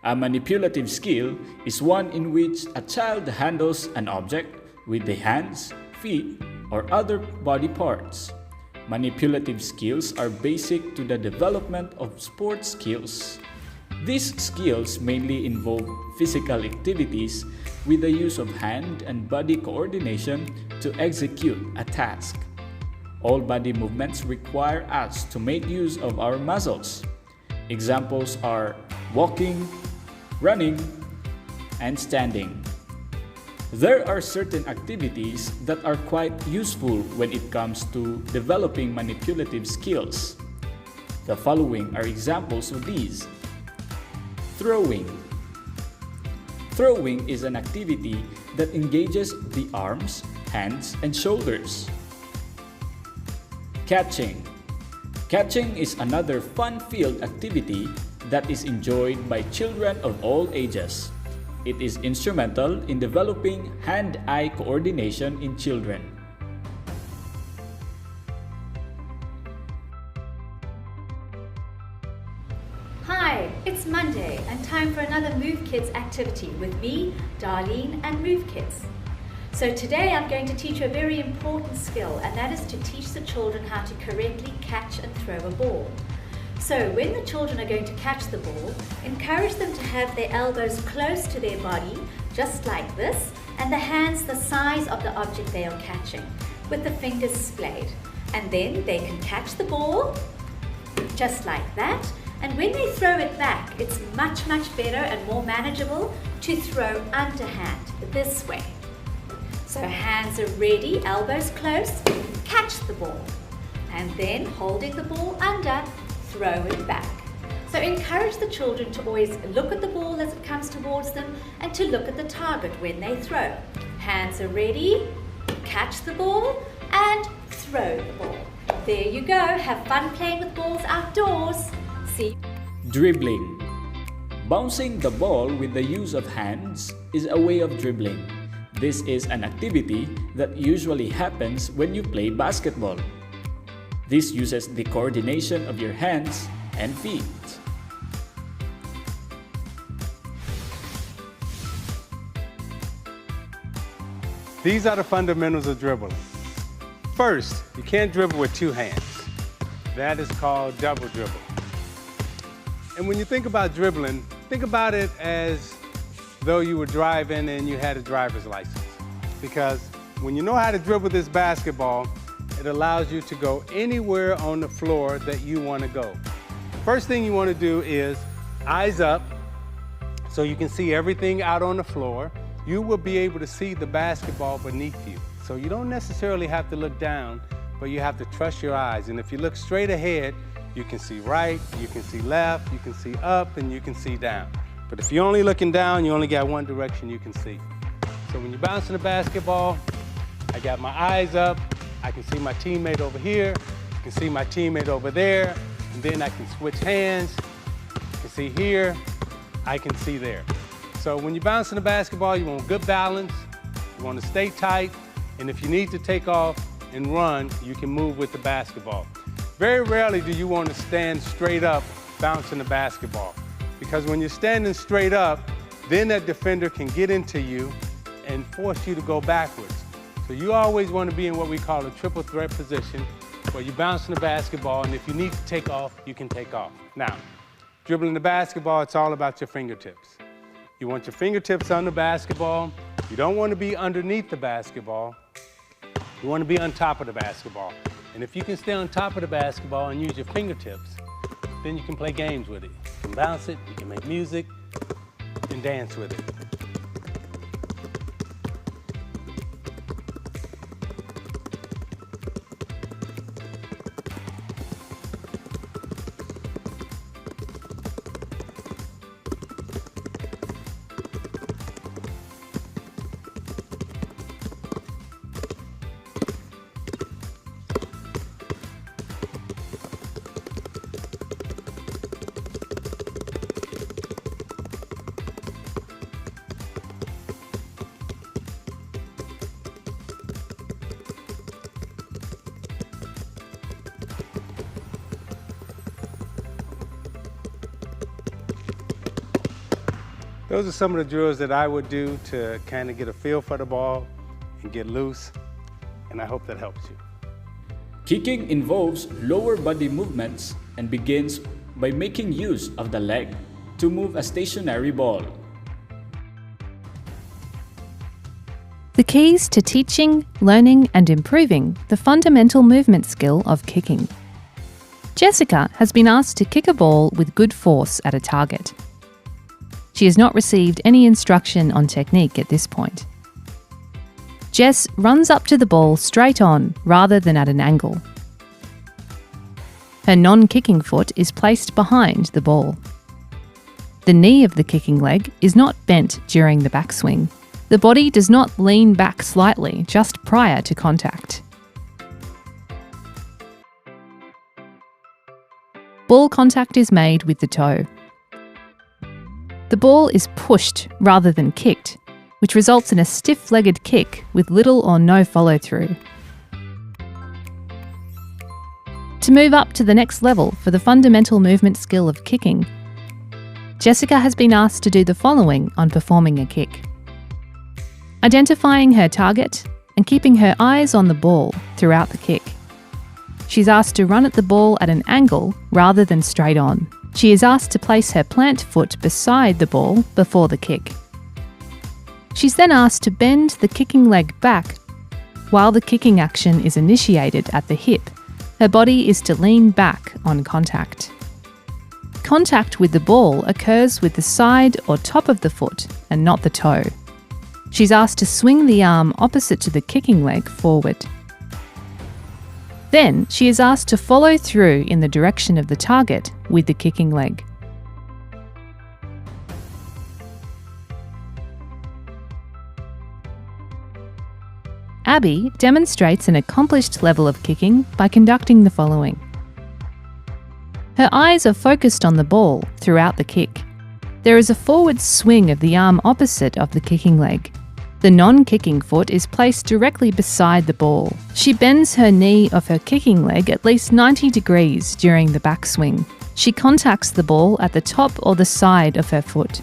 A manipulative skill is one in which a child handles an object with the hands, feet, or other body parts. Manipulative skills are basic to the development of sports skills. These skills mainly involve physical activities with the use of hand and body coordination to execute a task. All body movements require us to make use of our muscles. Examples are walking, running, and standing. There are certain activities that are quite useful when it comes to developing manipulative skills. The following are examples of these. Throwing. Throwing is an activity that engages the arms, hands, and shoulders. Catching. Catching is another fun-filled activity that is enjoyed by children of all ages. It is instrumental in developing hand-eye coordination in children. Hi, it's Monday and time for another Move Kids activity with me, Darlene, and Move Kids. So today I'm going to teach you a very important skill, and that is to teach the children how to correctly catch and throw a ball. So when the children are going to catch the ball, encourage them to have their elbows close to their body, just like this, and the hands the size of the object they are catching, with the fingers splayed. And then they can catch the ball, just like that, and when they throw it back, it's much better and more manageable to throw underhand, this way. So hands are ready, elbows close, catch the ball. And then holding the ball under, throw it back. So encourage the children to always look at the ball as it comes towards them and to look at the target when they throw. Hands are ready, catch the ball and throw the ball. There you go, have fun playing with balls outdoors. See? Dribbling. Bouncing the ball with the use of hands is a way of dribbling. This is an activity that usually happens when you play basketball. This uses the coordination of your hands and feet. These are the fundamentals of dribbling. First, you can't dribble with two hands. That is called double dribble. And when you think about dribbling, think about it as though you were driving and you had a driver's license. Because when you know how to dribble this basketball, it allows you to go anywhere on the floor that you want to go. First thing you want to do is eyes up so you can see everything out on the floor. You will be able to see the basketball beneath you. So you don't necessarily have to look down, but you have to trust your eyes. And if you look straight ahead, you can see right, you can see left, you can see up, and you can see down. But if you're only looking down, you only got one direction you can see. So when you're bouncing the basketball, I got my eyes up, I can see my teammate over here, I can see my teammate over there, and then I can switch hands. I can see here, I can see there. So when you're bouncing the basketball, you want good balance, you want to stay tight, and if you need to take off and run, you can move with the basketball. Very rarely do you want to stand straight up bouncing the basketball, because when you're standing straight up, then that defender can get into you and force you to go backwards. So you always want to be in what we call a triple threat position, where you're bouncing the basketball, and if you need to take off, you can take off. Now, dribbling the basketball, it's all about your fingertips. You want your fingertips on the basketball. You don't want to be underneath the basketball. You want to be on top of the basketball. And if you can stay on top of the basketball and use your fingertips, then you can play games with it. You can bounce it, you can make music, and dance with it. Those are some of the drills that I would do to kind of get a feel for the ball and get loose, and I hope that helps you. Kicking involves lower body movements and begins by making use of the leg to move a stationary ball. The keys to teaching, learning and improving the fundamental movement skill of kicking. Jessica has been asked to kick a ball with good force at a target. She has not received any instruction on technique at this point. Jess runs up to the ball straight on rather than at an angle. Her non-kicking foot is placed behind the ball. The knee of the kicking leg is not bent during the backswing. The body does not lean back slightly just prior to contact. Ball contact is made with the toe. The ball is pushed rather than kicked, which results in a stiff-legged kick with little or no follow-through. To move up to the next level for the fundamental movement skill of kicking, Jessica has been asked to do the following on performing a kick. Identifying her target and keeping her eyes on the ball throughout the kick. She's asked to run at the ball at an angle rather than straight on. She is asked to place her plant foot beside the ball before the kick. She's then asked to bend the kicking leg back. While the kicking action is initiated at the hip, her body is to lean back on contact. Contact with the ball occurs with the side or top of the foot and not the toe. She's asked to swing the arm opposite to the kicking leg forward. Then she is asked to follow through in the direction of the target with the kicking leg. Abby demonstrates an accomplished level of kicking by conducting the following. Her eyes are focused on the ball throughout the kick. There is a forward swing of the arm opposite of the kicking leg. The non-kicking foot is placed directly beside the ball. She bends her knee of her kicking leg at least 90 degrees during the backswing. She contacts the ball at the top or the side of her foot.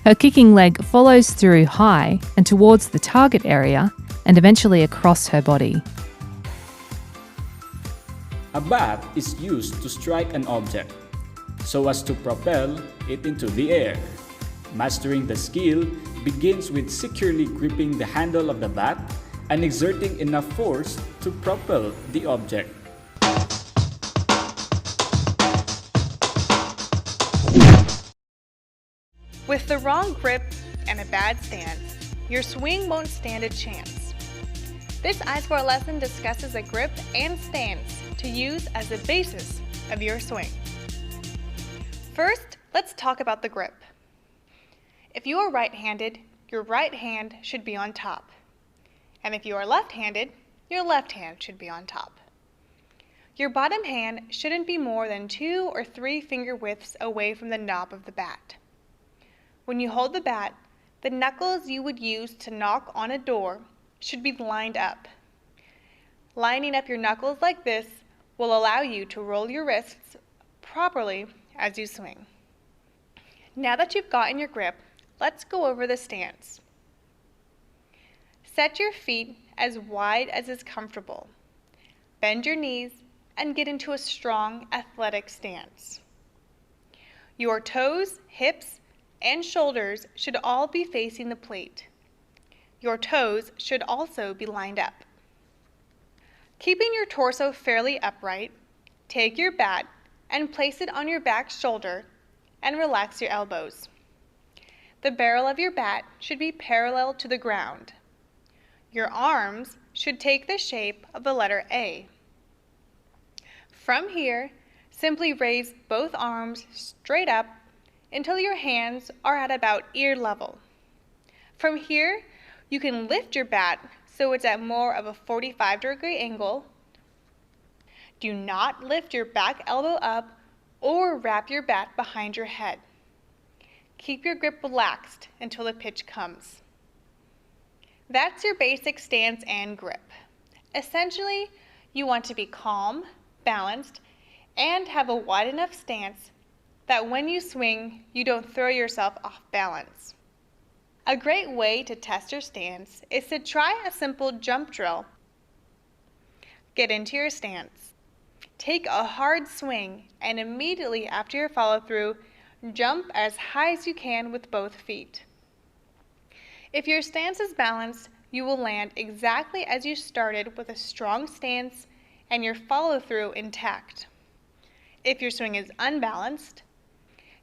Her kicking leg follows through high and towards the target area and eventually across her body. A bat is used to strike an object so as to propel it into the air. Mastering the skill begins with securely gripping the handle of the bat and exerting enough force to propel the object. With the wrong grip and a bad stance, your swing won't stand a chance. This iSport lesson discusses a grip and stance to use as the basis of your swing. First, let's talk about the grip. If you are right-handed, your right hand should be on top. And if you are left-handed, your left hand should be on top. Your bottom hand shouldn't be more than 2 or 3 finger widths away from the knob of the bat. When you hold the bat, the knuckles you would use to knock on a door should be lined up. Lining up your knuckles like this will allow you to roll your wrists properly as you swing. Now that you've gotten your grip, let's go over the stance. Set your feet as wide as is comfortable. Bend your knees and get into a strong, athletic stance. Your toes, hips, and shoulders should all be facing the plate. Your toes should also be lined up. Keeping your torso fairly upright, take your bat and place it on your back shoulder and relax your elbows. The barrel of your bat should be parallel to the ground. Your arms should take the shape of the letter A. From here, simply raise both arms straight up until your hands are at about ear level. From here, you can lift your bat so it's at more of a 45-degree angle. Do not lift your back elbow up or wrap your bat behind your head. Keep your grip relaxed until the pitch comes. That's your basic stance and grip. Essentially, you want to be calm, balanced, and have a wide enough stance that when you swing, you don't throw yourself off balance. A great way to test your stance is to try a simple jump drill. Get into your stance. Take a hard swing, and immediately after your follow-through, jump as high as you can with both feet. If your stance is balanced, you will land exactly as you started with a strong stance and your follow-through intact. If your swing is unbalanced,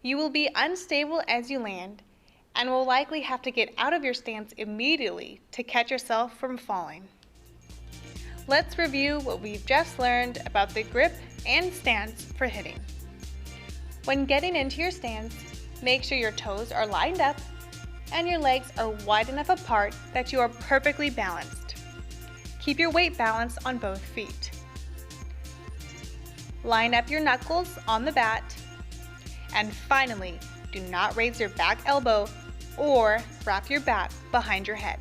you will be unstable as you land and will likely have to get out of your stance immediately to catch yourself from falling. Let's review what we've just learned about the grip and stance for hitting. When getting into your stance, make sure your toes are lined up and your legs are wide enough apart that you are perfectly balanced. Keep your weight balance on both feet. Line up your knuckles on the bat. And finally, do not raise your back elbow or wrap your bat behind your head.